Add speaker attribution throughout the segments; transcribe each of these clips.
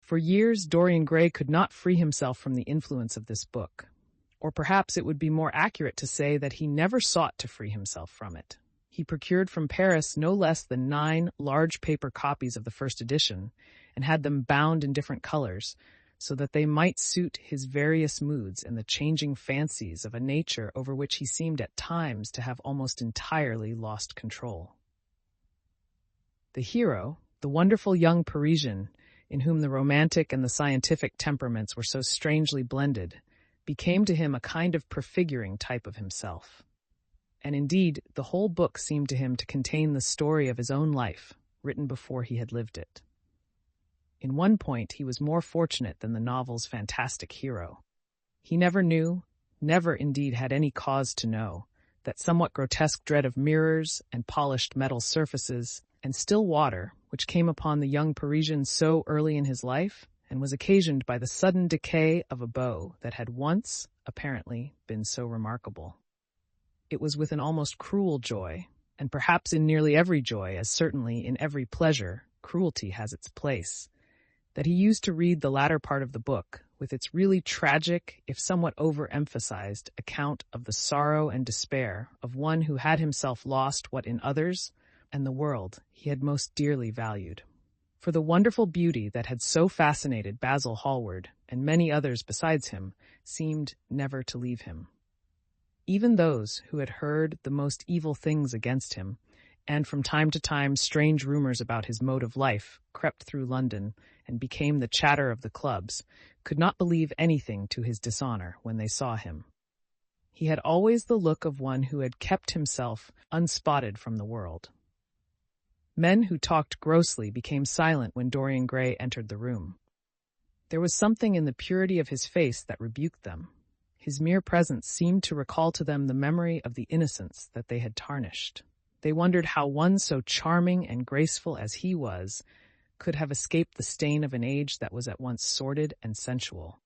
Speaker 1: For years, Dorian Gray could not free himself from the influence of this book. Or perhaps it would be more accurate to say that he never sought to free himself from it. He procured from Paris no less than 9 large paper copies of the first edition and had them bound in different colors so that they might suit his various moods and the changing fancies of a nature over which he seemed at times to have almost entirely lost control. The hero, the wonderful young Parisian, in whom the romantic and the scientific temperaments were so strangely blended, became to him a kind of prefiguring type of himself. And indeed, the whole book seemed to him to contain the story of his own life, written before he had lived it. In one point, he was more fortunate than the novel's fantastic hero. He never knew, never indeed had any cause to know, that somewhat grotesque dread of mirrors and polished metal surfaces and still water, which came upon the young Parisian so early in his life, and was occasioned by the sudden decay of a beau that had once, apparently, been so remarkable. It was with an almost cruel joy, and perhaps in nearly every joy, as certainly in every pleasure, cruelty has its place, that he used to read the latter part of the book, with its really tragic, if somewhat overemphasized, account of the sorrow and despair of one who had himself lost what in others, and the world, he had most dearly valued. For the wonderful beauty that had so fascinated Basil Hallward, and many others besides him, seemed never to leave him. Even those who had heard the most evil things against him, and from time to time strange rumors about his mode of life crept through London and became the chatter of the clubs, could not believe anything to his dishonor when they saw him. He had always the look of one who had kept himself unspotted from the world. Men who talked grossly became silent when Dorian Gray entered the room. There was something in the purity of his face that rebuked them. His mere presence seemed to recall to them the memory of the innocence that they had tarnished. They wondered how one so charming and graceful as he was could have escaped the stain of an age that was at once sordid and sensual.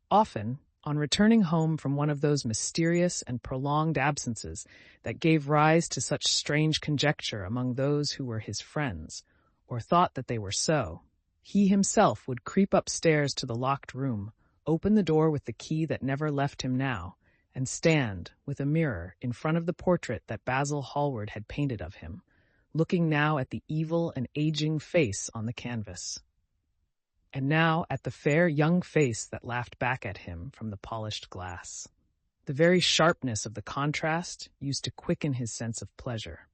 Speaker 1: Often, on returning home from one of those mysterious and prolonged absences that gave rise to such strange conjecture among those who were his friends, or thought that they were so, he himself would creep upstairs to the locked room, open the door with the key that never left him now, and stand, with a mirror, in front of the portrait that Basil Hallward had painted of him, looking now at the evil and aging face on the canvas, and now at the fair young face that laughed back at him from the polished glass. The very sharpness of the contrast used to quicken his sense of pleasure.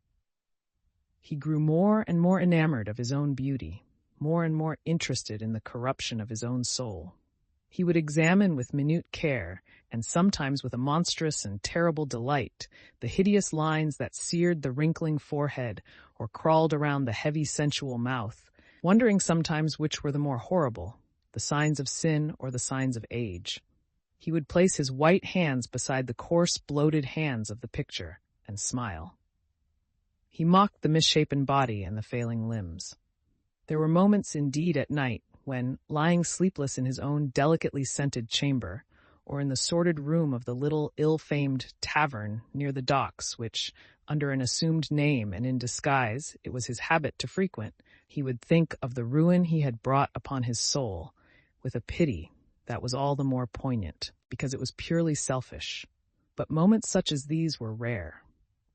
Speaker 1: He grew more and more enamored of his own beauty, more and more interested in the corruption of his own soul. He would examine with minute care, and sometimes with a monstrous and terrible delight, the hideous lines that seared the wrinkling forehead or crawled around the heavy sensual mouth, wondering sometimes which were the more horrible, the signs of sin or the signs of age. He would place his white hands beside the coarse, bloated hands of the picture and smile. He mocked the misshapen body and the failing limbs. There were moments indeed at night when, lying sleepless in his own delicately scented chamber, or in the sordid room of the little ill-famed tavern near the docks which, under an assumed name and in disguise, it was his habit to frequent, he would think of the ruin he had brought upon his soul with a pity that was all the more poignant, because it was purely selfish. But moments such as these were rare.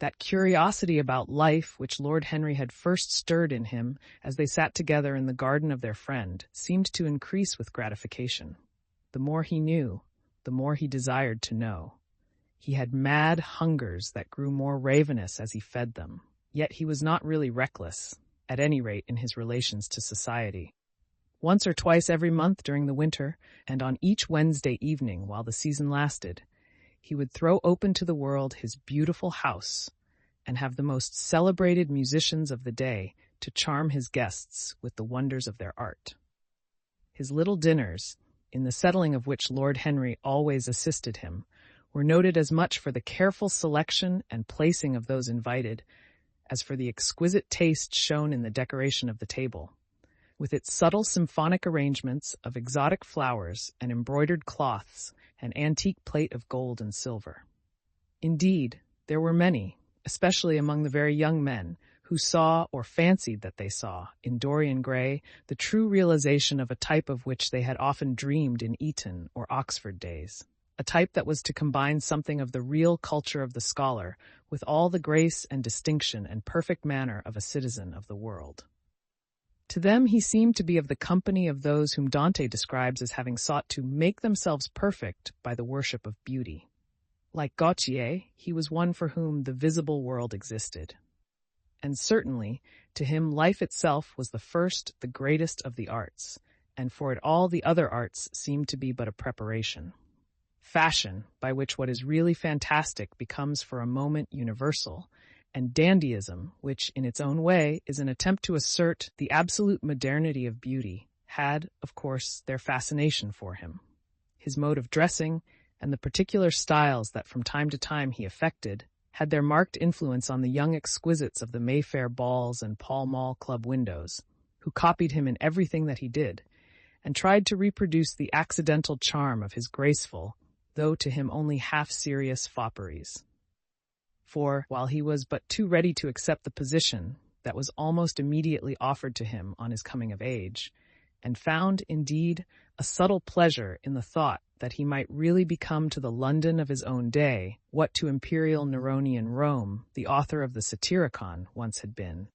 Speaker 1: That curiosity about life which Lord Henry had first stirred in him as they sat together in the garden of their friend seemed to increase with gratification. The more he knew, the more he desired to know. He had mad hungers that grew more ravenous as he fed them, yet he was not really reckless, at any rate in his relations to society. Once or twice every month during the winter, and on each Wednesday evening while the season lasted, he would throw open to the world his beautiful house and have the most celebrated musicians of the day to charm his guests with the wonders of their art. His little dinners, in the settling of which Lord Henry always assisted him, were noted as much for the careful selection and placing of those invited as for the exquisite taste shown in the decoration of the table, with its subtle symphonic arrangements of exotic flowers and embroidered cloths and antique plate of gold and silver. Indeed, there were many, especially among the very young men, who saw or fancied that they saw, in Dorian Gray, the true realization of a type of which they had often dreamed in Eton or Oxford days. A type that was to combine something of the real culture of the scholar with all the grace and distinction and perfect manner of a citizen of the world. To them he seemed to be of the company of those whom Dante describes as having sought to make themselves perfect by the worship of beauty. Like Gautier, he was one for whom the visible world existed. And certainly, to him life itself was the first, the greatest of the arts, and for it all the other arts seemed to be but a preparation. Fashion, by which what is really fantastic becomes for a moment universal, and dandyism, which in its own way is an attempt to assert the absolute modernity of beauty, had, of course, their fascination for him. His mode of dressing, and the particular styles that from time to time he affected, had their marked influence on the young exquisites of the Mayfair balls and Pall Mall club windows, who copied him in everything that he did, and tried to reproduce the accidental charm of his graceful, though to him only half-serious fopperies. For, while he was but too ready to accept the position that was almost immediately offered to him on his coming of age, and found, indeed, a subtle pleasure in the thought that he might really become to the London of his own day what to imperial Neronian Rome the author of the Satyricon once had been,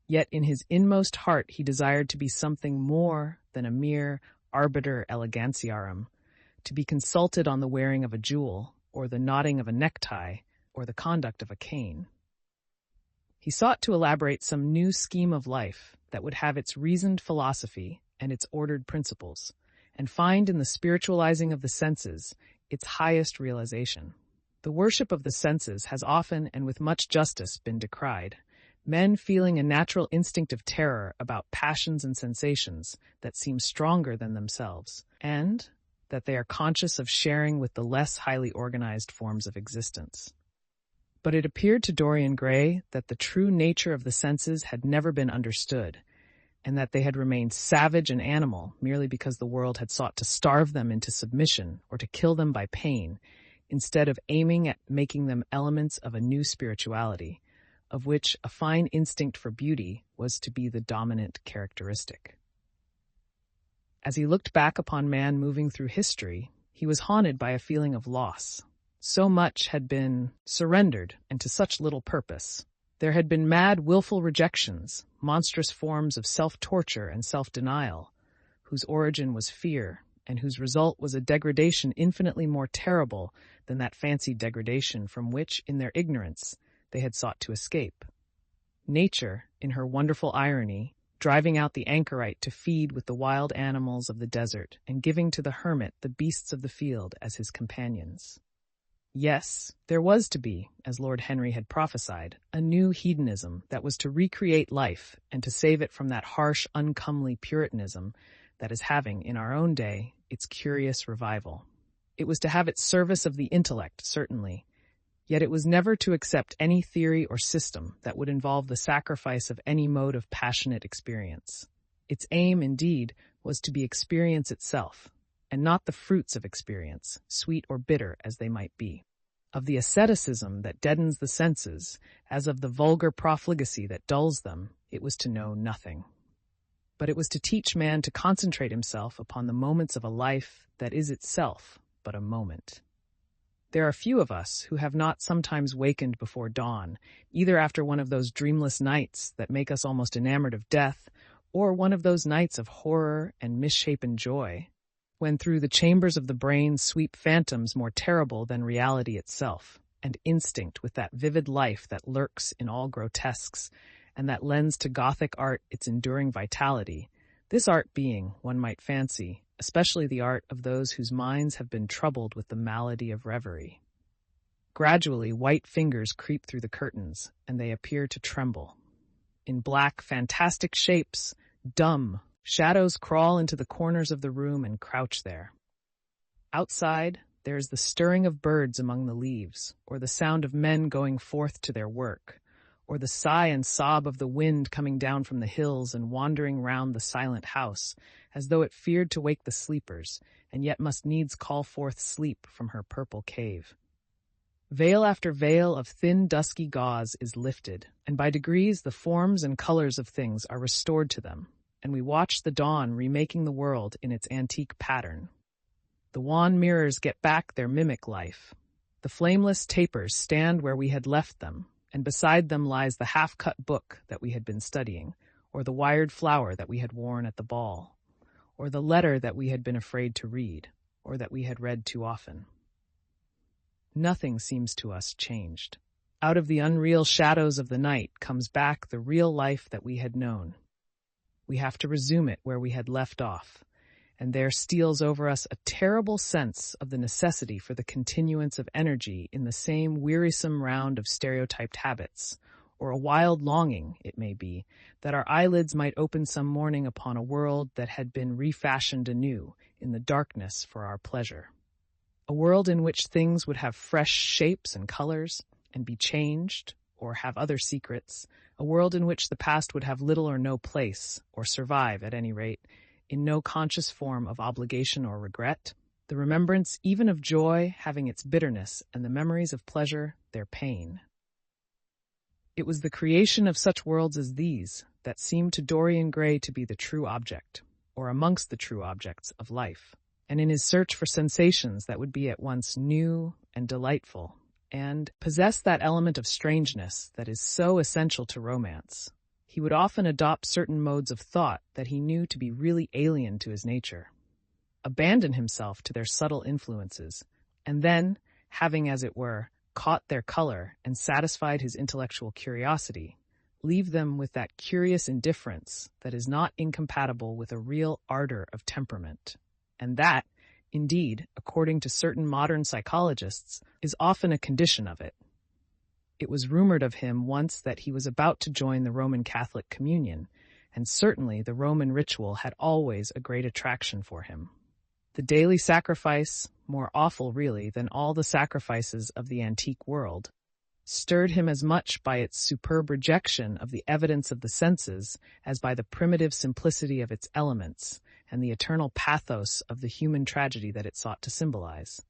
Speaker 1: yet in his inmost heart he desired to be something more than a mere arbiter elegantiarum, to be consulted on the wearing of a jewel, or the knotting of a necktie, or the conduct of a cane. He sought to elaborate some new scheme of life that would have its reasoned philosophy and its ordered principles, and find in the spiritualizing of the senses its highest realization. The worship of the senses has often and with much justice been decried, men feeling a natural instinct of terror about passions and sensations that seem stronger than themselves, and that they are conscious of sharing with the less highly organized forms of existence. But it appeared to Dorian Gray that the true nature of the senses had never been understood, and that they had remained savage and animal merely because the world had sought to starve them into submission or to kill them by pain, instead of aiming at making them elements of a new spirituality, of which a fine instinct for beauty was to be the dominant characteristic. As he looked back upon man moving through history, he was haunted by a feeling of loss. So much had been surrendered, and to such little purpose. There had been mad, willful rejections, monstrous forms of self-torture and self-denial, whose origin was fear, and whose result was a degradation infinitely more terrible than that fancied degradation from which, in their ignorance, they had sought to escape. Nature, in her wonderful irony, driving out the anchorite to feed with the wild animals of the desert, and giving to the hermit the beasts of the field as his companions. Yes, there was to be, as Lord Henry had prophesied, a new hedonism that was to recreate life and to save it from that harsh, uncomely Puritanism that is having, in our own day, its curious revival. It was to have its service of the intellect, certainly, yet it was never to accept any theory or system that would involve the sacrifice of any mode of passionate experience. Its aim, indeed, was to be experience itself, and not the fruits of experience, sweet or bitter as they might be. Of the asceticism that deadens the senses, as of the vulgar profligacy that dulls them, it was to know nothing. But it was to teach man to concentrate himself upon the moments of a life that is itself but a moment. There are few of us who have not sometimes wakened before dawn, either after one of those dreamless nights that make us almost enamored of death, or one of those nights of horror and misshapen joy, when through the chambers of the brain sweep phantoms more terrible than reality itself, and instinct with that vivid life that lurks in all grotesques, and that lends to Gothic art its enduring vitality, this art being, one might fancy, especially the art of those whose minds have been troubled with the malady of reverie. Gradually, white fingers creep through the curtains, and they appear to tremble. In black, fantastic shapes, dumb, shadows crawl into the corners of the room and crouch there. Outside, there is the stirring of birds among the leaves, or the sound of men going forth to their work, or the sigh and sob of the wind coming down from the hills and wandering round the silent house, as though it feared to wake the sleepers, and yet must needs call forth sleep from her purple cave. Veil after veil of thin, dusky gauze is lifted, and by degrees the forms and colors of things are restored to them, and we watch the dawn remaking the world in its antique pattern. The wan mirrors get back their mimic life. The flameless tapers stand where we had left them, and beside them lies the half-cut book that we had been studying, or the wired flower that we had worn at the ball, or the letter that we had been afraid to read, or that we had read too often. Nothing seems to us changed. Out of the unreal shadows of the night comes back the real life that we had known. We have to resume it where we had left off, and there steals over us a terrible sense of the necessity for the continuance of energy in the same wearisome round of stereotyped habits, or a wild longing, it may be, that our eyelids might open some morning upon a world that had been refashioned anew in the darkness for our pleasure. A world in which things would have fresh shapes and colors and be changed or have other secrets, a world in which the past would have little or no place, or survive, at any rate, in no conscious form of obligation or regret, the remembrance even of joy having its bitterness and the memories of pleasure their pain. It was the creation of such worlds as these that seemed to Dorian Gray to be the true object, or amongst the true objects of life. And in his search for sensations that would be at once new and delightful, and possess that element of strangeness that is so essential to romance, he would often adopt certain modes of thought that he knew to be really alien to his nature, abandon himself to their subtle influences, and then, having, as it were, caught their color and satisfied his intellectual curiosity, leave them with that curious indifference that is not incompatible with a real ardor of temperament. And that, indeed, according to certain modern psychologists, is often a condition of it. It was rumored of him once that he was about to join the Roman Catholic communion, and certainly the Roman ritual had always a great attraction for him. The daily sacrifice, more awful really than all the sacrifices of the antique world, stirred him as much by its superb rejection of the evidence of the senses as by the primitive simplicity of its elements and the eternal pathos of the human tragedy that it sought to symbolize.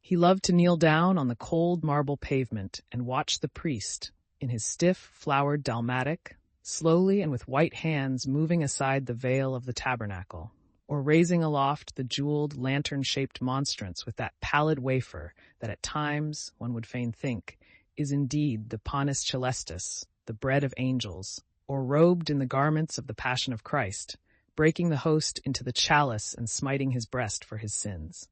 Speaker 1: He loved to kneel down on the cold marble pavement and watch the priest, in his stiff, flowered dalmatic, slowly and with white hands moving aside the veil of the tabernacle, or raising aloft the jeweled, lantern-shaped monstrance with that pallid wafer that at times, one would fain think, is indeed the panis celestis, the bread of angels, or robed in the garments of the Passion of Christ, breaking the host into the chalice and smiting his breast for his sins.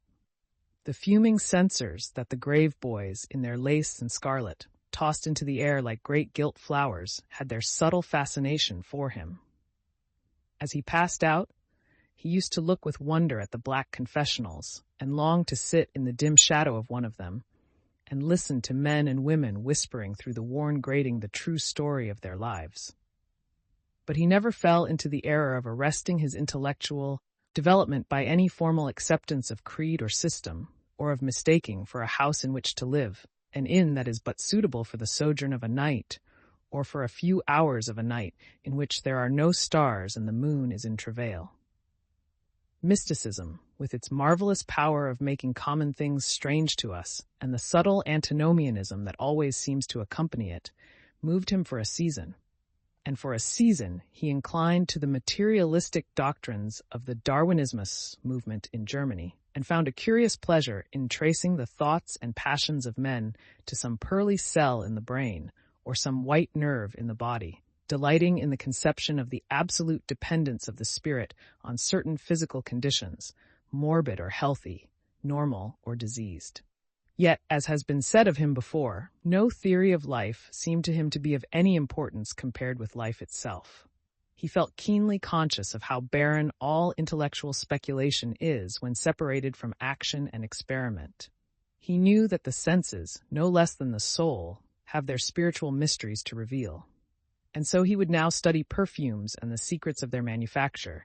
Speaker 1: The fuming censers that the grave boys, in their lace and scarlet, tossed into the air like great gilt flowers, had their subtle fascination for him. As he passed out, he used to look with wonder at the black confessionals and long to sit in the dim shadow of one of them and listen to men and women whispering through the worn grating the true story of their lives. But he never fell into the error of arresting his intellectual development by any formal acceptance of creed or system, or of mistaking for a house in which to live, an inn that is but suitable for the sojourn of a night, or for a few hours of a night in which there are no stars and the moon is in travail. Mysticism, with its marvelous power of making common things strange to us, and the subtle antinomianism that always seems to accompany it, moved him for a season. And for a season he inclined to the materialistic doctrines of the Darwinismus movement in Germany, and found a curious pleasure in tracing the thoughts and passions of men to some pearly cell in the brain, or some white nerve in the body, delighting in the conception of the absolute dependence of the spirit on certain physical conditions, morbid or healthy, normal or diseased. Yet, as has been said of him before, no theory of life seemed to him to be of any importance compared with life itself. He felt keenly conscious of how barren all intellectual speculation is when separated from action and experiment. He knew that the senses, no less than the soul, have their spiritual mysteries to reveal. And so he would now study perfumes and the secrets of their manufacture,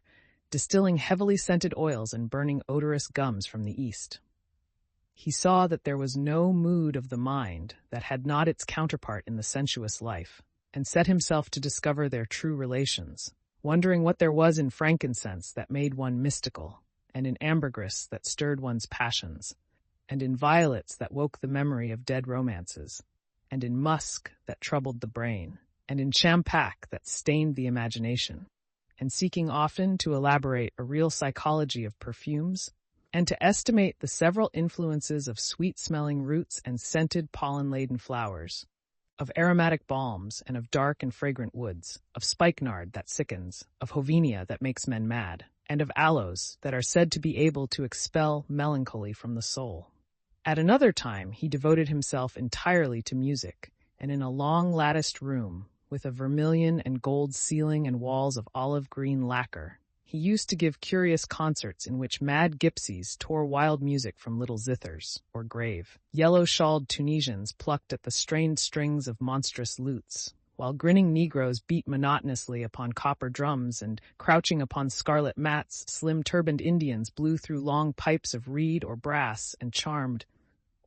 Speaker 1: distilling heavily scented oils and burning odorous gums from the East. He saw that there was no mood of the mind that had not its counterpart in the sensuous life, and set himself to discover their true relations, wondering what there was in frankincense that made one mystical, and in ambergris that stirred one's passions, and in violets that woke the memory of dead romances, and in musk that troubled the brain, and in champak that stained the imagination, and seeking often to elaborate a real psychology of perfumes, and to estimate the several influences of sweet-smelling roots and scented pollen-laden flowers, of aromatic balms and of dark and fragrant woods, of spikenard that sickens, of hovenia that makes men mad, and of aloes that are said to be able to expel melancholy from the soul. At another time he devoted himself entirely to music, and in a long latticed room, with a vermilion and gold ceiling and walls of olive-green lacquer, he used to give curious concerts in which mad gypsies tore wild music from little zithers, or grave. Yellow-shawled Tunisians plucked at the strained strings of monstrous lutes, while grinning Negroes beat monotonously upon copper drums, and, crouching upon scarlet mats, slim-turbaned Indians blew through long pipes of reed or brass and charmed,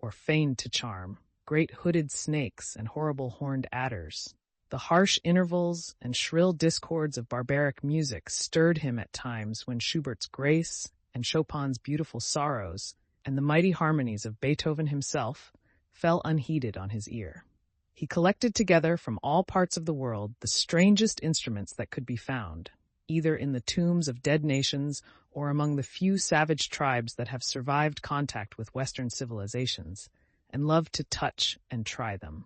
Speaker 1: or feigned to charm, great hooded snakes and horrible horned adders. The harsh intervals and shrill discords of barbaric music stirred him at times when Schubert's Grace and Chopin's Beautiful Sorrows and the mighty harmonies of Beethoven himself fell unheeded on his ear. He collected together from all parts of the world the strangest instruments that could be found, either in the tombs of dead nations or among the few savage tribes that have survived contact with Western civilizations, and loved to touch and try them.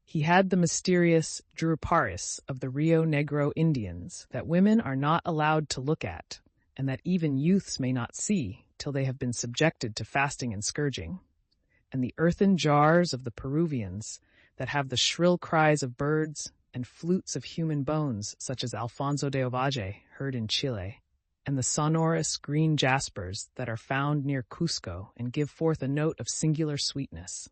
Speaker 1: He had the mysterious druparis of the Rio Negro Indians that women are not allowed to look at, and that even youths may not see till they have been subjected to fasting and scourging, and the earthen jars of the Peruvians that have the shrill cries of birds and flutes of human bones, such as Alfonso de Ovalle, heard in Chile, and the sonorous green jaspers that are found near Cusco and give forth a note of singular sweetness.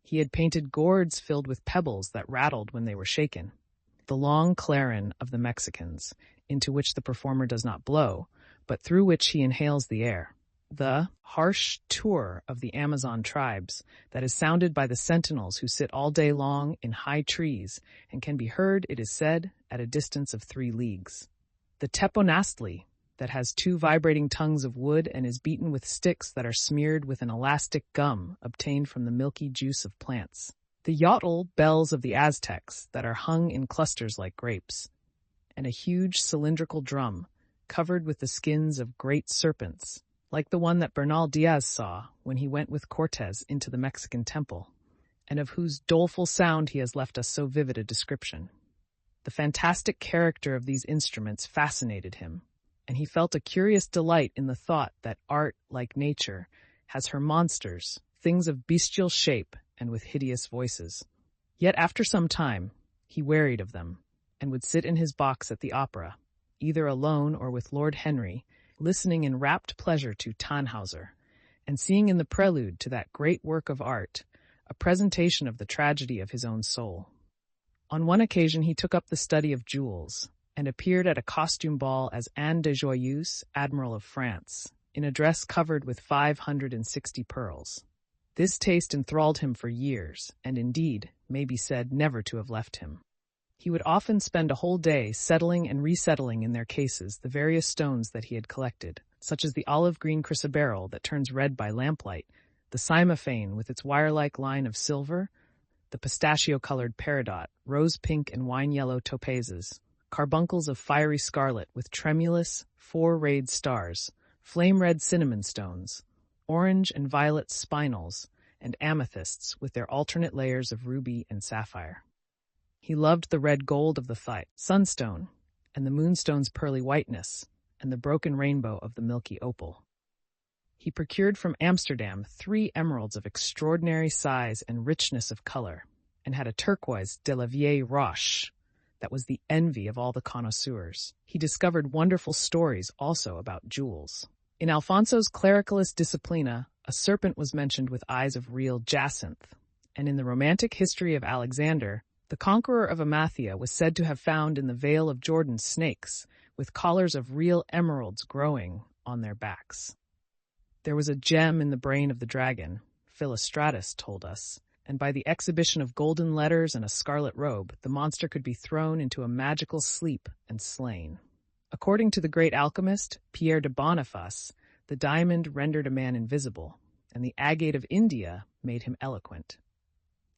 Speaker 1: He had painted gourds filled with pebbles that rattled when they were shaken, the long clarin of the Mexicans, into which the performer does not blow, but through which he inhales the air, the harsh tour of the Amazon tribes that is sounded by the sentinels who sit all day long in high trees and can be heard, it is said, at a distance of 3 leagues, the teponastli, that has 2 vibrating tongues of wood and is beaten with sticks that are smeared with an elastic gum obtained from the milky juice of plants. The yotl bells of the Aztecs that are hung in clusters like grapes, and a huge cylindrical drum covered with the skins of great serpents, like the one that Bernal Diaz saw when he went with Cortez into the Mexican temple, and of whose doleful sound he has left us so vivid a description. The fantastic character of these instruments fascinated him, and he felt a curious delight in the thought that art, like nature, has her monsters, things of bestial shape and with hideous voices. Yet after some time, he wearied of them, and would sit in his box at the opera, either alone or with Lord Henry, listening in rapt pleasure to Tannhauser, and seeing in the prelude to that great work of art a presentation of the tragedy of his own soul. On one occasion he took up the study of jewels, and appeared at a costume ball as Anne de Joyeuse, Admiral of France, in a dress covered with 560 pearls. This taste enthralled him for years, and indeed may be said never to have left him. He would often spend a whole day settling and resettling in their cases the various stones that he had collected, such as the olive-green chrysoberyl that turns red by lamplight, the cymophane with its wire-like line of silver, the pistachio-colored peridot, rose-pink and wine-yellow topazes, carbuncles of fiery scarlet with tremulous, 4-rayed stars, flame-red cinnamon stones, orange and violet spinels, and amethysts with their alternate layers of ruby and sapphire. He loved the red gold of the sunstone, and the moonstone's pearly whiteness, and the broken rainbow of the milky opal. He procured from Amsterdam 3 emeralds of extraordinary size and richness of color, and had a turquoise de la vieille roche that was the envy of all the connoisseurs. He discovered wonderful stories also about jewels. In Alfonso's Clericalis Disciplina, a serpent was mentioned with eyes of real jacinth, and in the romantic history of Alexander, the conqueror of Amathia was said to have found in the Vale of Jordan snakes with collars of real emeralds growing on their backs. There was a gem in the brain of the dragon, Philostratus told us, and by the exhibition of golden letters and a scarlet robe, the monster could be thrown into a magical sleep and slain. According to the great alchemist, Pierre de Boniface, the diamond rendered a man invisible, and the agate of India made him eloquent.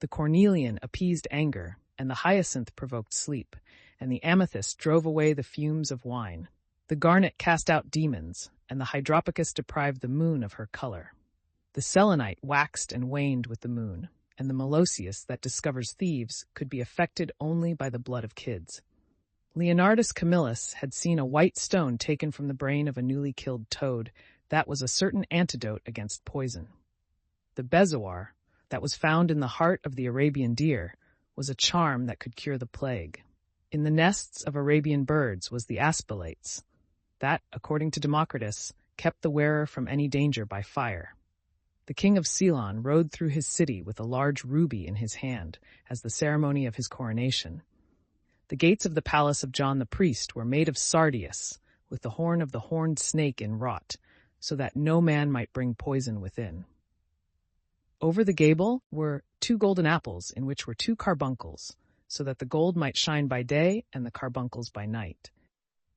Speaker 1: The cornelian appeased anger, and the hyacinth provoked sleep, and the amethyst drove away the fumes of wine. The garnet cast out demons, and the hydropicus deprived the moon of her color. The selenite waxed and waned with the moon, and the meloceus that discovers thieves could be affected only by the blood of kids. Leonardus Camillus had seen a white stone taken from the brain of a newly killed toad that was a certain antidote against poison. The bezoar, that was found in the heart of the Arabian deer, was a charm that could cure the plague. In the nests of Arabian birds was the aspilates, that, according to Democritus, kept the wearer from any danger by fire. The king of Ceylon rode through his city with a large ruby in his hand as the ceremony of his coronation. The gates of the palace of John the priest were made of sardius, with the horn of the horned snake inwrought, so that no man might bring poison within. Over the gable were 2 golden apples in which were 2 carbuncles, so that the gold might shine by day and the carbuncles by night.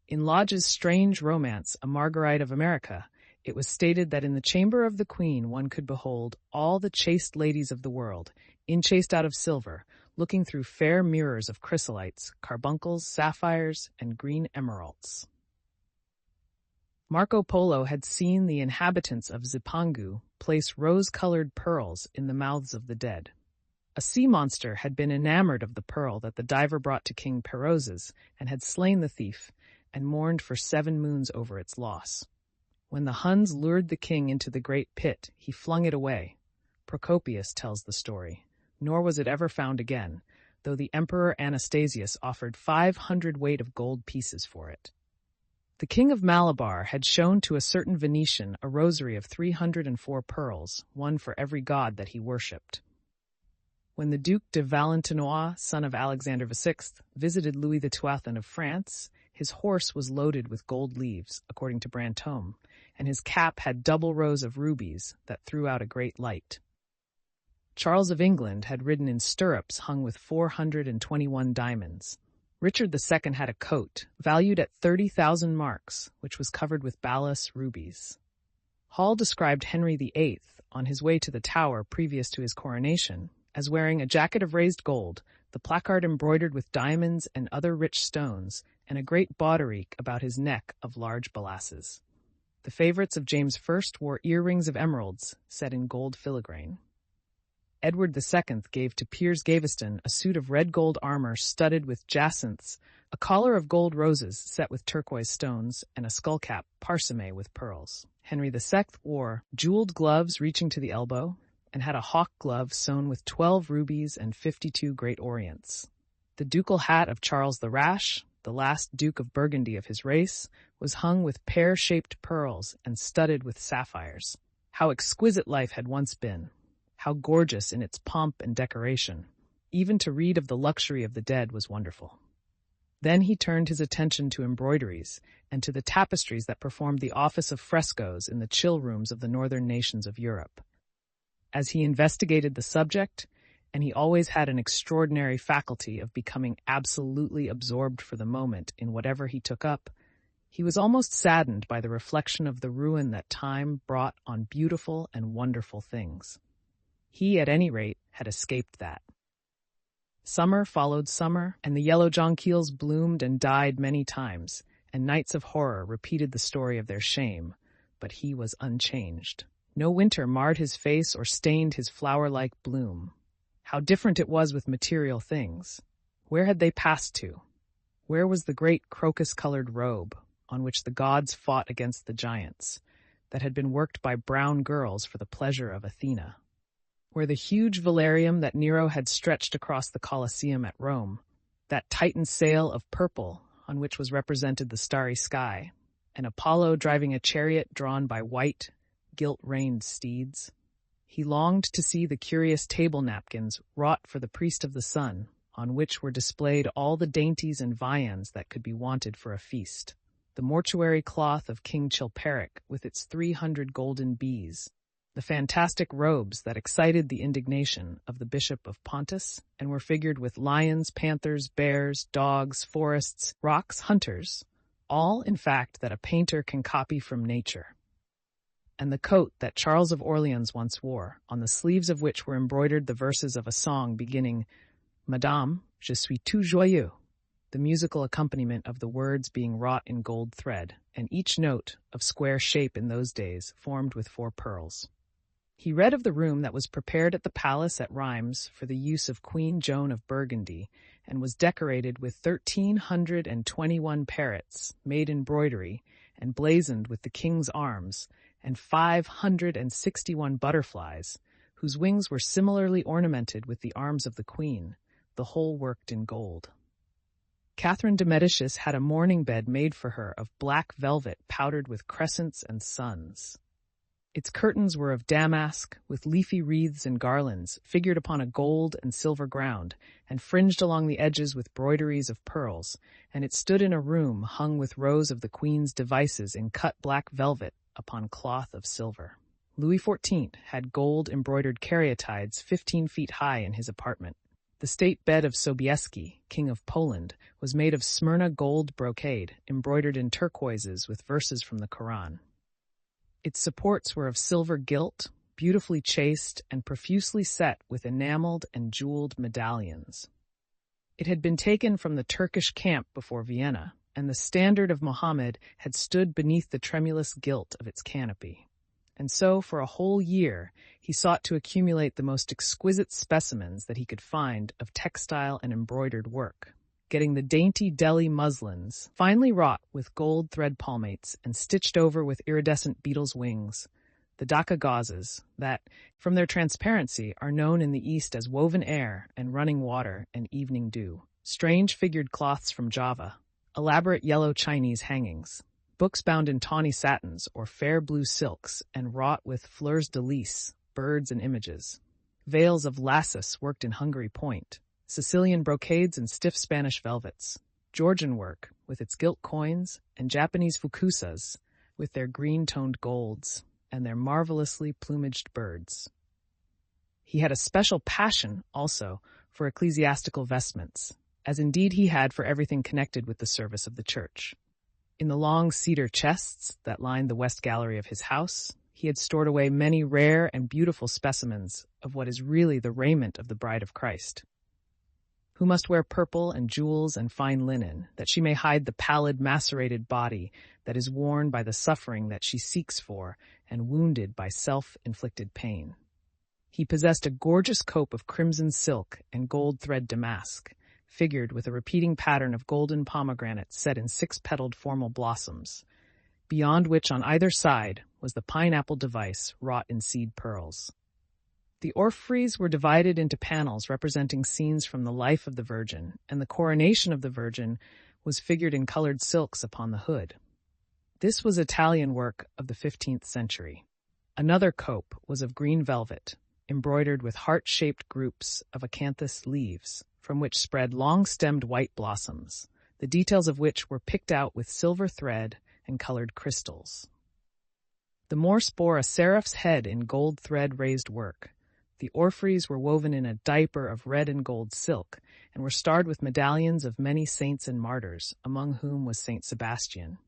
Speaker 1: In Lodge's strange romance, A Marguerite of America, it was stated that in the chamber of the queen one could behold all the chaste ladies of the world, enchased out of silver, looking through fair mirrors of chrysolites, carbuncles, sapphires, and green emeralds. Marco Polo had seen the inhabitants of Zipangu place rose-colored pearls in the mouths of the dead. A sea monster had been enamored of the pearl that the diver brought to King Perozes and had slain the thief and mourned for 7 moons over its loss. When the Huns lured the king into the great pit, he flung it away. Procopius tells the story, nor was it ever found again, though the Emperor Anastasius offered 500 weight of gold pieces for it. The king of Malabar had shown to a certain Venetian a rosary of 304 pearls, one for every god that he worshipped. When the Duc de Valentinois, son of Alexander VI, visited Louis XII of France, his horse was loaded with gold leaves, according to Brantome, and his cap had double rows of rubies that threw out a great light. Charles of England had ridden in stirrups hung with 421 diamonds. Richard II had a coat, valued at 30,000 marks, which was covered with balas rubies. Hall described Henry VIII, on his way to the Tower previous to his coronation, as wearing a jacket of raised gold, the placard embroidered with diamonds and other rich stones, and a great bauderike about his neck of large balasses. The favorites of James I wore earrings of emeralds set in gold filigrane. Edward II gave to Piers Gaveston a suit of red gold armor studded with jacinths, a collar of gold roses set with turquoise stones, and a skullcap parsemé with pearls. Henry VI wore jeweled gloves reaching to the elbow, and had a hawk glove sewn with 12 rubies and 52 great orients. The ducal hat of Charles the Rash, the last Duke of Burgundy of his race, was hung with pear-shaped pearls and studded with sapphires. How exquisite life had once been! How gorgeous in its pomp and decoration! Even to read of the luxury of the dead was wonderful. Then he turned his attention to embroideries and to the tapestries that performed the office of frescoes in the chill rooms of the northern nations of Europe. As he investigated the subject, and he always had an extraordinary faculty of becoming absolutely absorbed for the moment in whatever he took up, he was almost saddened by the reflection of the ruin that time brought on beautiful and wonderful things. He, at any rate, had escaped that. Summer followed summer, and the yellow jonquils bloomed and died many times, and nights of horror repeated the story of their shame, but he was unchanged. No winter marred his face or stained his flower-like bloom. How different it was with material things. Where had they passed to? Where was the great crocus-colored robe, on which the gods fought against the giants, that had been worked by brown girls for the pleasure of Athena? Where the huge velarium that Nero had stretched across the Colosseum at Rome, that Titan sail of purple on which was represented the starry sky, and Apollo driving a chariot drawn by white, gilt-reined steeds? He longed to see the curious table napkins wrought for the priest of the sun, on which were displayed all the dainties and viands that could be wanted for a feast. The mortuary cloth of King Chilperic with its 300 golden bees, the fantastic robes that excited the indignation of the Bishop of Pontus and were figured with lions, panthers, bears, dogs, forests, rocks, hunters, all, in fact, that a painter can copy from nature. and the coat that Charles of Orleans once wore, on the sleeves of which were embroidered the verses of a song beginning, Madame, je suis tout joyeux, the musical accompaniment of the words being wrought in gold thread, and each note, of square shape in those days, formed with 4 pearls. He read of the room that was prepared at the palace at Rheims for the use of Queen Joan of Burgundy, and was decorated with 1,321 parrots, made in broidery, and blazoned with the king's arms, and 561 butterflies, whose wings were similarly ornamented with the arms of the queen, the whole worked in gold. Catherine de Medicis had a mourning bed made for her of black velvet powdered with crescents and suns. Its curtains were of damask, with leafy wreaths and garlands, figured upon a gold and silver ground, and fringed along the edges with broideries of pearls, and it stood in a room hung with rows of the queen's devices in cut black velvet upon cloth of silver. Louis XIV had gold-embroidered caryatides 15 feet high in his apartment. The state bed of Sobieski, King of Poland, was made of Smyrna gold brocade, embroidered in turquoises with verses from the Quran. Its supports were of silver gilt, beautifully chased, and profusely set with enameled and jeweled medallions. It had been taken from the Turkish camp before Vienna, and the standard of Mohammed had stood beneath the tremulous gilt of its canopy. And so, for a whole year, he sought to accumulate the most exquisite specimens that he could find of textile and embroidered work, getting the dainty Delhi muslins, finely wrought with gold thread palmates and stitched over with iridescent beetles' wings, the Dhaka gauzes that, from their transparency, are known in the East as woven air and running water and evening dew, strange figured cloths from Java, elaborate yellow Chinese hangings, books bound in tawny satins or fair blue silks and wrought with fleurs de lis, birds and images, veils of lassus worked in Hungary point, Sicilian brocades and stiff Spanish velvets, Georgian work with its gilt coins, and Japanese fukusas with their green-toned golds and their marvelously plumaged birds. He had a special passion, also, for ecclesiastical vestments, as indeed he had for everything connected with the service of the church. In the long cedar chests that lined the west gallery of his house, he had stored away many rare and beautiful specimens of what is really the raiment of the Bride of Christ, who must wear purple and jewels and fine linen, that she may hide the pallid, macerated body that is worn by the suffering that she seeks for and wounded by self-inflicted pain. He possessed a gorgeous cope of crimson silk and gold thread damask, figured with a repeating pattern of golden pomegranates set in 6-petaled formal blossoms, beyond which on either side was the pineapple device wrought in seed pearls. The orphreys were divided into panels representing scenes from the life of the Virgin, and the coronation of the Virgin was figured in colored silks upon the hood. This was Italian work of the 15th century. Another cope was of green velvet, embroidered with heart-shaped groups of acanthus leaves, from which spread long-stemmed white blossoms, the details of which were picked out with silver thread and colored crystals. The Morse bore a seraph's head in gold thread-raised work. The orphreys were woven in a diaper of red and gold silk, and were starred with medallions of many saints and martyrs, among whom was Saint Sebastian.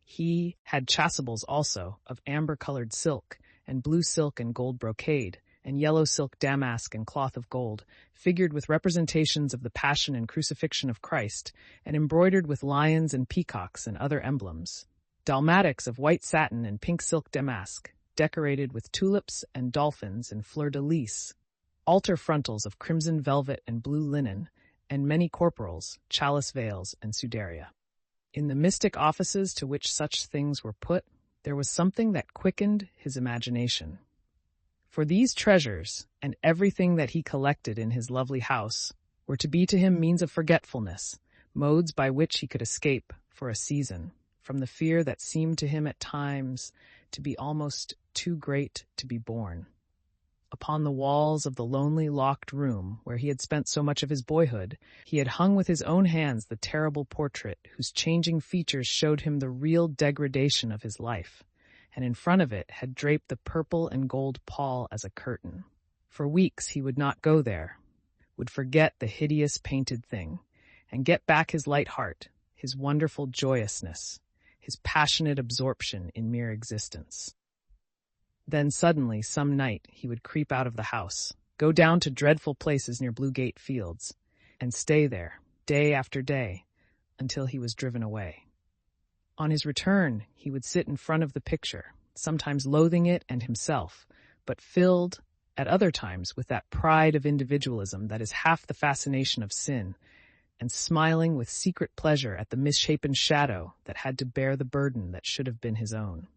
Speaker 1: He had chasubles also, of amber-colored silk, and blue silk and gold brocade, and yellow silk damask and cloth of gold, figured with representations of the Passion and Crucifixion of Christ, and embroidered with lions and peacocks and other emblems. Dalmatics of white satin and pink silk damask, decorated with tulips and dolphins and fleur-de-lis, altar frontals of crimson velvet and blue linen, and many corporals, chalice veils, and sudaria. In the mystic offices to which such things were put, there was something that quickened his imagination. For these treasures, and everything that he collected in his lovely house, were to be to him means of forgetfulness, modes by which he could escape, for a season, from the fear that seemed to him at times to be almost too great to be borne. Upon the walls of the lonely, locked room where he had spent so much of his boyhood, he had hung with his own hands the terrible portrait whose changing features showed him the real degradation of his life, and in front of it had draped the purple and gold pall as a curtain. For weeks he would not go there, would forget the hideous painted thing, and get back his light heart, his wonderful joyousness, his passionate absorption in mere existence. Then suddenly, some night, he would creep out of the house, go down to dreadful places near Bluegate Fields, and stay there, day after day, until he was driven away. On his return, he would sit in front of the picture, sometimes loathing it and himself, but filled, at other times, with that pride of individualism that is half the fascination of sin, and smiling with secret pleasure at the misshapen shadow that had to bear the burden that should have been his own.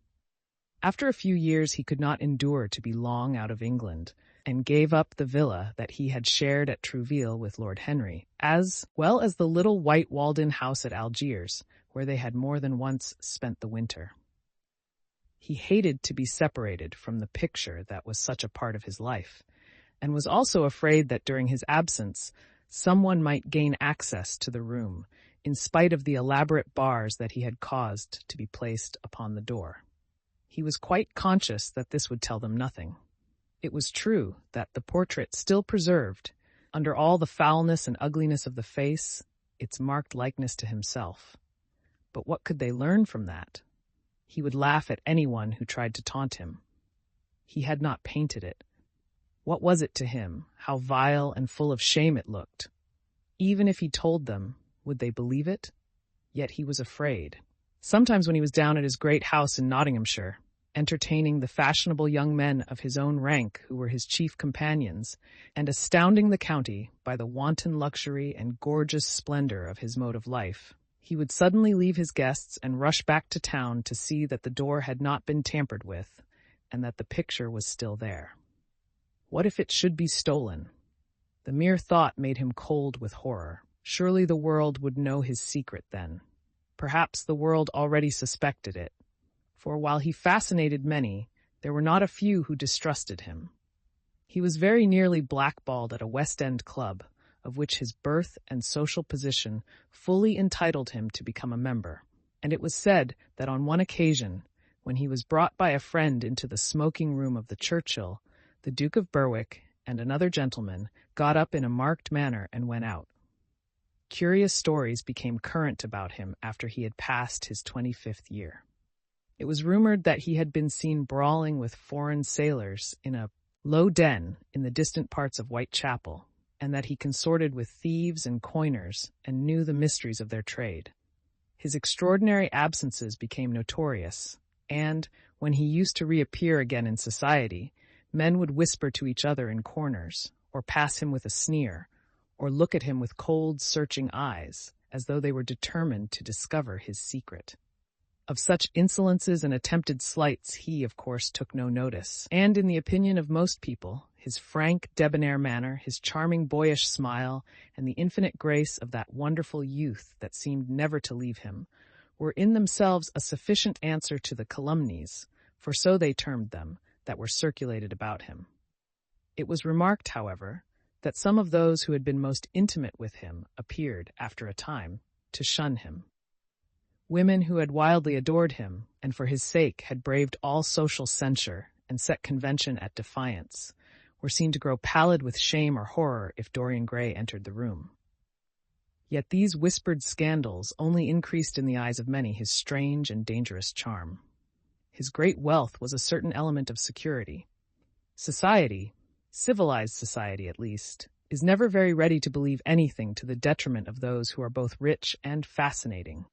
Speaker 1: After a few years, he could not endure to be long out of England, and gave up the villa that he had shared at Trouville with Lord Henry, as well as the little white walled-in house at Algiers, where they had more than once spent the winter. He hated to be separated from the picture that was such a part of his life, and was also afraid that during his absence, someone might gain access to the room, in spite of the elaborate bars that he had caused to be placed upon the door. He was quite conscious that this would tell them nothing. It was true that the portrait still preserved, under all the foulness and ugliness of the face, its marked likeness to himself. But what could they learn from that? He would laugh at anyone who tried to taunt him. He had not painted it. What was it to him? How vile and full of shame it looked. Even if he told them, would they believe it? Yet he was afraid. Sometimes when he was down at his great house in Nottinghamshire, entertaining the fashionable young men of his own rank who were his chief companions, and astounding the county by the wanton luxury and gorgeous splendor of his mode of life, he would suddenly leave his guests and rush back to town to see that the door had not been tampered with, and that the picture was still there. What if it should be stolen? The mere thought made him cold with horror. Surely the world would know his secret then. Perhaps the world already suspected it, for while he fascinated many, there were not a few who distrusted him. He was very nearly blackballed at a West End club, of which his birth and social position fully entitled him to become a member, and it was said that on one occasion, when he was brought by a friend into the smoking room of the Churchill, the Duke of Berwick and another gentleman got up in a marked manner and went out. Curious stories became current about him after he had passed his 25th year. It was rumored that he had been seen brawling with foreign sailors in a low den in the distant parts of Whitechapel, and that he consorted with thieves and coiners and knew the mysteries of their trade. His extraordinary absences became notorious, and, when he used to reappear again in society, men would whisper to each other in corners, or pass him with a sneer, or look at him with cold, searching eyes, as though they were determined to discover his secret. Of such insolences and attempted slights he, of course, took no notice, and in the opinion of most people, his frank, debonair manner, his charming boyish smile, and the infinite grace of that wonderful youth that seemed never to leave him, were in themselves a sufficient answer to the calumnies, for so they termed them, that were circulated about him. It was remarked, however, that some of those who had been most intimate with him appeared, after a time, to shun him. Women who had wildly adored him, and for his sake had braved all social censure and set convention at defiance, were seen to grow pallid with shame or horror if Dorian Gray entered the room. Yet these whispered scandals only increased in the eyes of many his strange and dangerous charm. His great wealth was a certain element of security. Society, civilized society at least, is never very ready to believe anything to the detriment of those who are both rich and fascinating.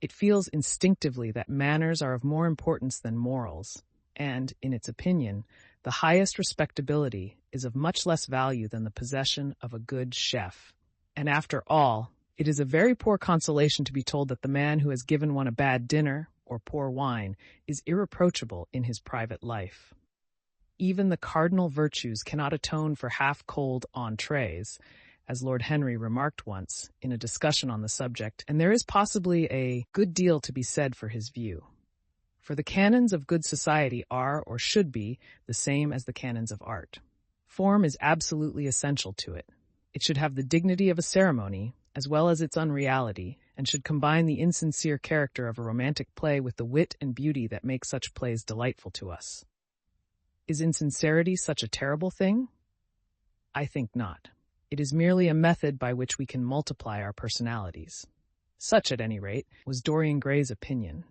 Speaker 1: It feels instinctively that manners are of more importance than morals, and, in its opinion, the highest respectability is of much less value than the possession of a good chef. And after all, it is a very poor consolation to be told that the man who has given one a bad dinner or poor wine is irreproachable in his private life. Even the cardinal virtues cannot atone for half-cold entrees, as Lord Henry remarked once in a discussion on the subject, and there is possibly a good deal to be said for his view. For the canons of good society are, or should be, the same as the canons of art. Form is absolutely essential to it. It should have the dignity of a ceremony, as well as its unreality, and should combine the insincere character of a romantic play with the wit and beauty that make such plays delightful to us. Is insincerity such a terrible thing? I think not. It is merely a method by which we can multiply our personalities. Such, at any rate, was Dorian Gray's opinion.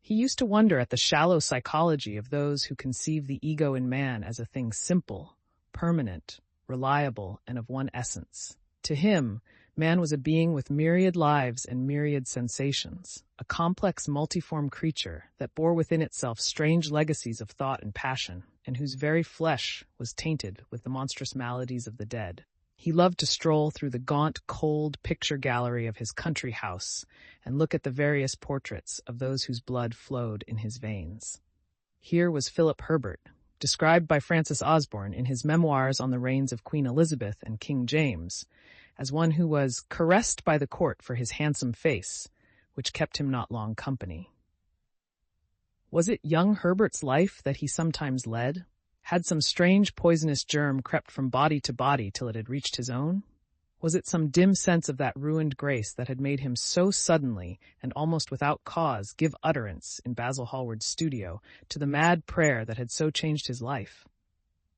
Speaker 1: He used to wonder at the shallow psychology of those who conceive the ego in man as a thing simple, permanent, reliable, and of one essence. To him, man was a being with myriad lives and myriad sensations, a complex multiform creature that bore within itself strange legacies of thought and passion, and whose very flesh was tainted with the monstrous maladies of the dead. He loved to stroll through the gaunt, cold picture gallery of his country house and look at the various portraits of those whose blood flowed in his veins. Here was Philip Herbert, described by Francis Osborne in his memoirs on the reigns of Queen Elizabeth and King James, as one who was caressed by the court for his handsome face, which kept him not long company. Was it young Herbert's life that he sometimes led? Had some strange poisonous germ crept from body to body till it had reached his own? Was it some dim sense of that ruined grace that had made him so suddenly and almost without cause give utterance in Basil Hallward's studio to the mad prayer that had so changed his life?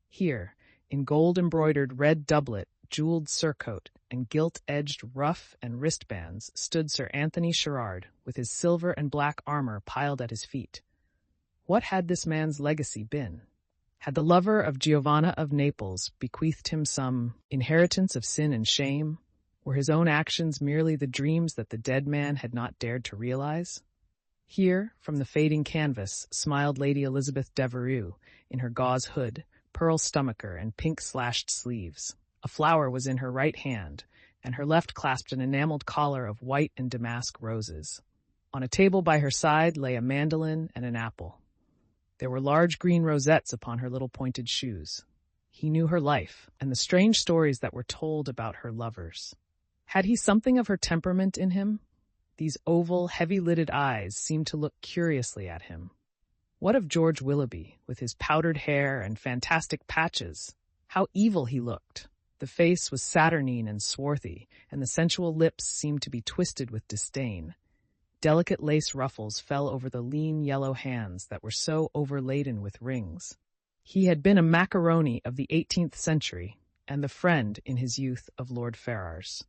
Speaker 1: Here, in gold-embroidered red doublet, jeweled surcoat, and gilt-edged ruff and wristbands stood Sir Anthony Sherard with his silver and black armor piled at his feet. What had this man's legacy been? Had the lover of Giovanna of Naples bequeathed him some inheritance of sin and shame? Were his own actions merely the dreams that the dead man had not dared to realize? Here, from the fading canvas, smiled Lady Elizabeth Devereux in her gauze hood, pearl stomacher, and pink-slashed sleeves. A flower was in her right hand, and her left clasped an enameled collar of white and damask roses. On a table by her side lay a mandolin and an apple. There were large green rosettes upon her little pointed shoes. He knew her life and the strange stories that were told about her lovers. Had he something of her temperament in him? These oval, heavy-lidded eyes seemed to look curiously at him. What of George Willoughby, with his powdered hair and fantastic patches? How evil he looked! The face was saturnine and swarthy, and the sensual lips seemed to be twisted with disdain. Delicate lace ruffles fell over the lean yellow hands that were so overladen with rings. He had been a macaroni of the 18th century, and the friend in his youth of Lord Ferrars.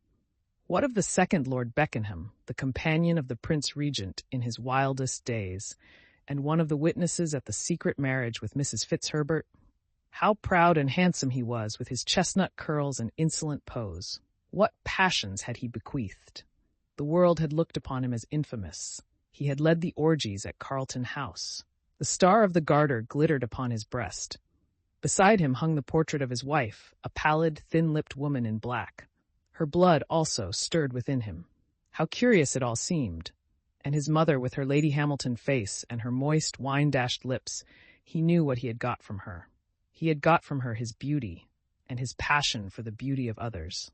Speaker 1: What of the second Lord Beckenham, the companion of the Prince Regent in his wildest days, and one of the witnesses at the secret marriage with Mrs. Fitzherbert? How proud and handsome he was, with his chestnut curls and insolent pose. What passions had he bequeathed? The world had looked upon him as infamous. He had led the orgies at Carlton House. The Star of the Garter glittered upon his breast. Beside him hung the portrait of his wife, a pallid, thin-lipped woman in black. Her blood also stirred within him. How curious it all seemed. And his mother with her Lady Hamilton face and her moist, wine-dashed lips, he knew what he had got from her. He had got from her his beauty, and his passion for the beauty of others.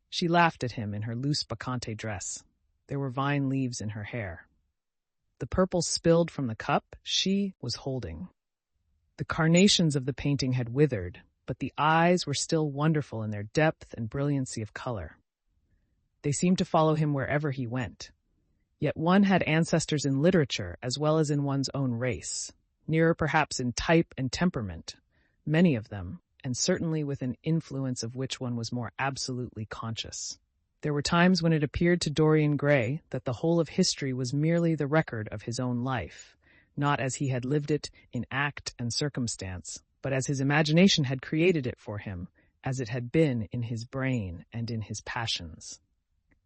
Speaker 1: She laughed at him in her loose bacchante dress. There were vine leaves in her hair. The purple spilled from the cup she was holding. The carnations of the painting had withered, but the eyes were still wonderful in their depth and brilliancy of color. They seemed to follow him wherever he went. Yet one had ancestors in literature as well as in one's own race, nearer perhaps in type and temperament, many of them, and certainly with an influence of which one was more absolutely conscious. There were times when it appeared to Dorian Gray that the whole of history was merely the record of his own life, not as he had lived it in act and circumstance, but as his imagination had created it for him, as it had been in his brain and in his passions.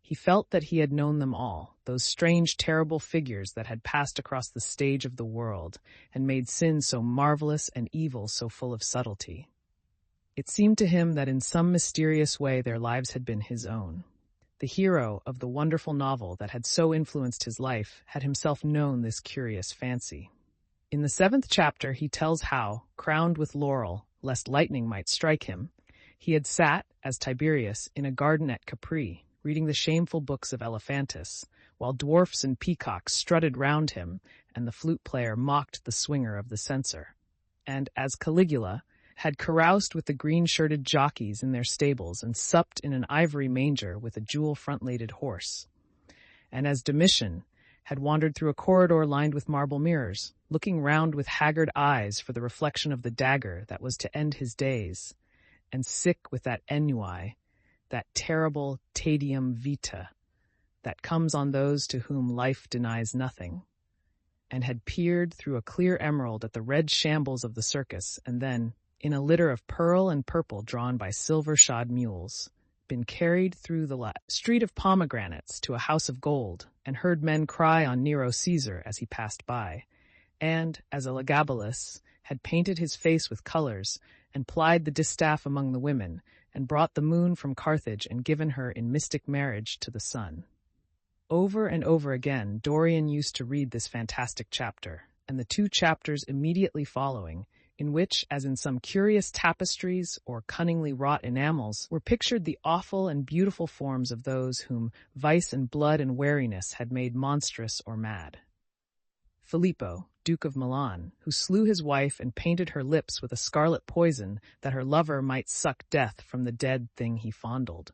Speaker 1: He felt that he had known them all, those strange, terrible figures that had passed across the stage of the world and made sin so marvelous and evil so full of subtlety. It seemed to him that in some mysterious way their lives had been his own. The hero of the wonderful novel that had so influenced his life had himself known this curious fancy. In the 7th chapter he tells how, crowned with laurel, lest lightning might strike him, he had sat, as Tiberius, in a garden at Capri, reading the shameful books of Elephantis, while dwarfs and peacocks strutted round him, and the flute-player mocked the swinger of the censer. And, as Caligula, had caroused with the green-shirted jockeys in their stables and supped in an ivory manger with a jewel-front-lated horse. And as Domitian had wandered through a corridor lined with marble mirrors, looking round with haggard eyes for the reflection of the dagger that was to end his days, and sick with that ennui, that terrible tedium vitae, that comes on those to whom life denies nothing. and had peered through a clear emerald at the red shambles of the circus, and then, in a litter of pearl and purple drawn by silver-shod mules, been carried through the street of pomegranates to a house of gold, and heard men cry on Nero Caesar as he passed by, and, as Elagabalus, had painted his face with colors, and plied the distaff among the women, and brought the moon from Carthage and given her in mystic marriage to the sun. Over and over again, Dorian used to read this fantastic chapter, and the 2 chapters immediately following, in which, as in some curious tapestries or cunningly wrought enamels, were pictured the awful and beautiful forms of those whom vice and blood and wariness had made monstrous or mad. Filippo, Duke of Milan, who slew his wife and painted her lips with a scarlet poison that her lover might suck death from the dead thing he fondled.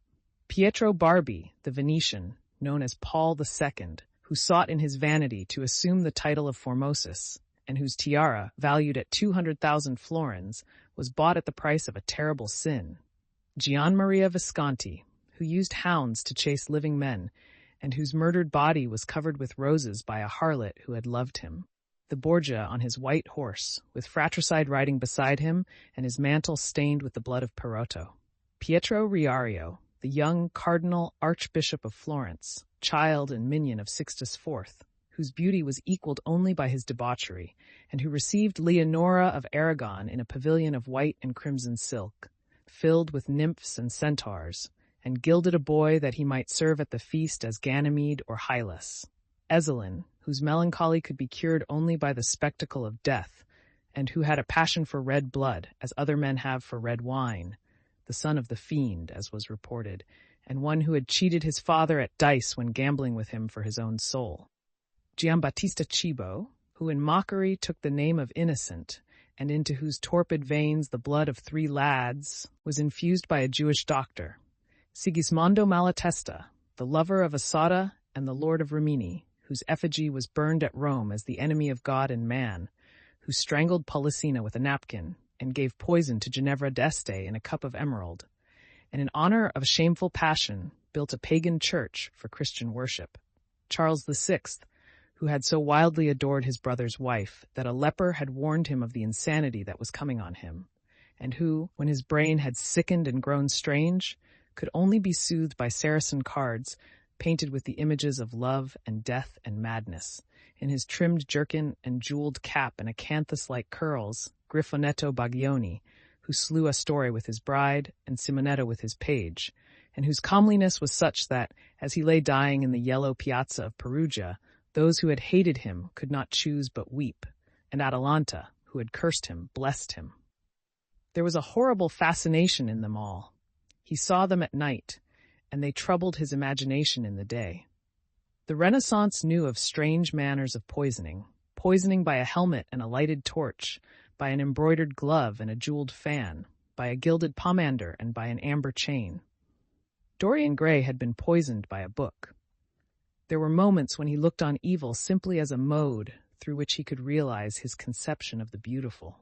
Speaker 1: Pietro Barbi, the Venetian, known as Paul II, who sought in his vanity to assume the title of Formosus, and whose tiara, valued at 200,000 florins, was bought at the price of a terrible sin. Gian Maria Visconti, who used hounds to chase living men, and whose murdered body was covered with roses by a harlot who had loved him. The Borgia on his white horse, with fratricide riding beside him, and his mantle stained with the blood of Perotto. Pietro Riario, the young Cardinal Archbishop of Florence, child and minion of Sixtus IV, whose beauty was equaled only by his debauchery, and who received Leonora of Aragon in a pavilion of white and crimson silk, filled with nymphs and centaurs, and gilded a boy that he might serve at the feast as Ganymede or Hylas. Ezelin, whose melancholy could be cured only by the spectacle of death, and who had a passion for red blood, as other men have for red wine, the son of the fiend, as was reported, and one who had cheated his father at dice when gambling with him for his own soul. Giambattista Cibo, who in mockery took the name of Innocent, and into whose torpid veins the blood of 3 lads was infused by a Jewish doctor. Sigismondo Malatesta, the lover of Asada and the lord of Rimini, whose effigy was burned at Rome as the enemy of God and man, who strangled Polissena with a napkin, and gave poison to Ginevra d'Este in a cup of emerald, and in honor of a shameful passion built a pagan church for Christian worship. Charles VI, who had so wildly adored his brother's wife that a leper had warned him of the insanity that was coming on him, and who, when his brain had sickened and grown strange, could only be soothed by Saracen cards painted with the images of love and death and madness. In his trimmed jerkin and jeweled cap and acanthus-like curls, Griffonetto Baglioni, who slew Astore with his bride and Simonetta with his page, and whose comeliness was such that, as he lay dying in the yellow piazza of Perugia, those who had hated him could not choose but weep, and Atalanta, who had cursed him, blessed him. There was a horrible fascination in them all. He saw them at night, and they troubled his imagination in the day. The Renaissance knew of strange manners of poisoning by a helmet and a lighted torch, by an embroidered glove and a jeweled fan, by a gilded pomander and by an amber chain. Dorian Gray had been poisoned by a book. There were moments when he looked on evil simply as a mode through which he could realize his conception of the beautiful.